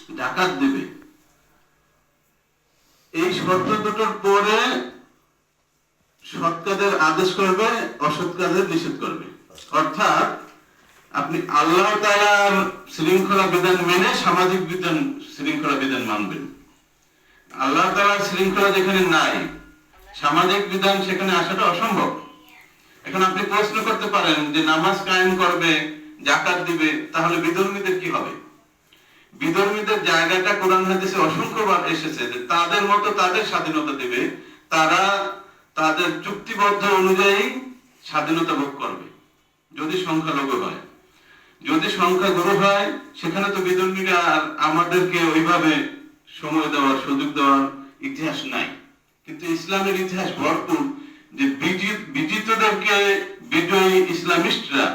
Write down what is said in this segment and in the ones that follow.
জাকাত দেবে, এই শর্ত দুটোর পরে সৎ কাজের আদেশ করবে, অসৎ কাজের নিষেধ করবে। অর্থাৎ আপনি আল্লাহ তাআলার শৃঙ্খলা বিধান মেনে সামাজিক বিধান শৃঙ্খলা বিধান মানবেন। আল্লাহ তাআলার শৃঙ্খলা যেখানে নাই, সামাজিক বিধান সেখানে আসাটা অসম্ভব। এখন আপনি প্রশ্ন করতে পারেন যে নামাজ কায়েম করবে, জাকাত দিবে, তাহলে বিধর্মীদের কি হবে? বিধর্মীদের জায়গাটা কোরআন হাদিসে অসংখ্যবার এসেছে যে তাদের মতো তাদের স্বাধীনতা দিবে, তারা তাদের চুক্তিবদ্ধ অনুযায়ী স্বাধীনতা ভোগ করবে যদি সংখ্যালঘু হয়। যদি সংখ্যাগুরু হয় সেখানে তো বিধর্মীরা আর আমাদেরকে ওইভাবে সময় দেওয়ার সুযোগ দেওয়ার ইতিহাস নাই। কিন্তু ইসলামের ইতিহাস ভরপুর যে বিজিতদেরকে বিজয়ী ইসলামিস্টরা,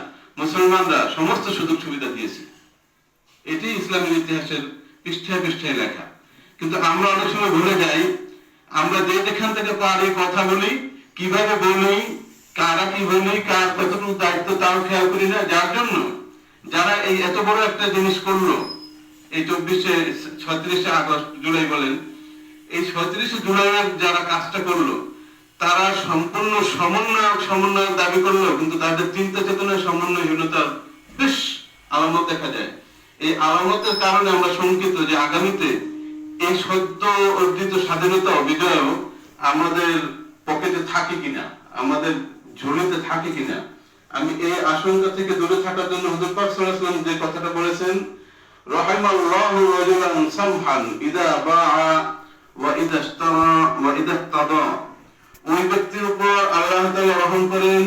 মুসলমানরা সমস্ত সুযোগ সুবিধা দিয়েছে। এটি ইসলামের ইতিহাসের পৃষ্ঠায় পৃষ্ঠায় লেখা। কিন্তু আমরা অনেক সময় ভুলে যাই, আমরা যে যেখান থেকে পারি কথা বলি, কিভাবে বলি, কারা কি বলি, কার কতটুকু দায়িত্ব তাও খেয়াল করি না। যার জন্য যারা এই এত বড় একটা জিনিস করলো, এই 36শে আগস্ট, জুলাই বলেন, এই 36শে জুলাইয়ের যারা কাজটা করলো তারা সম্পূর্ণ সমন্বয়ক দাবি করলো, কিন্তু তাদের চিন্তা চেতনার সমন্বয়হীনতার বেশ আলামত দেখা যায়। এই আলামতের কারণে আমরা শঙ্কিত যে আগামীতে এই সদ্য অর্জিত স্বাধীনতা ও বিজয় আমাদের পকেটে থাকে কিনা, আমাদের ঝুলিতে থাকে কিনা। আমি এই আশঙ্কা থেকে দূরে থাকার জন্য হুজুর পাক সাল্লাল্লাহু আলাইহি ওয়াসাল্লাম যে কথাটা বলেছেন, রাহিমাল্লাহু রাজুলান সামহান ইযা বাআ ওয়া ইযা ইশতারা ওয়া ইযা ইক্তাদা, ওই ব্যক্তির উপর আল্লাহ তাআলা রহম করেন,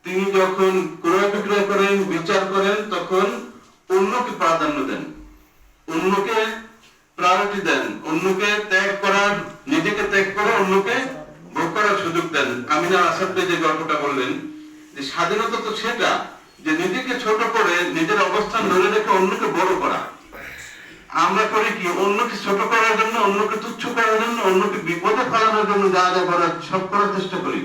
তিনি যখন ক্রয় বিক্রয় করেন, বিচার করেন, তখন অন্যকে প্রাধান্য দেন, অন্যকে প্রায়োরিটি দেন, অন্যকে ত্যাগ করার, নিজেকে ত্যাগ করে অন্যকে ভোগ করার সুযোগ দেন। আমিনা আসাদ যে গল্পটা বললেন যে স্বাধীনতা তো সেটা যে নিজেকে ছোট করে নিজের অবস্থান ধরে রেখে অন্যকে বড় করা। আমরা করি কি, অন্যকে ছোট করার জন্য, অন্যকে তুচ্ছ করার জন্য, অন্যকে বিপদে ফেলানোর জন্য যা যা করার সব করার চেষ্টা করি।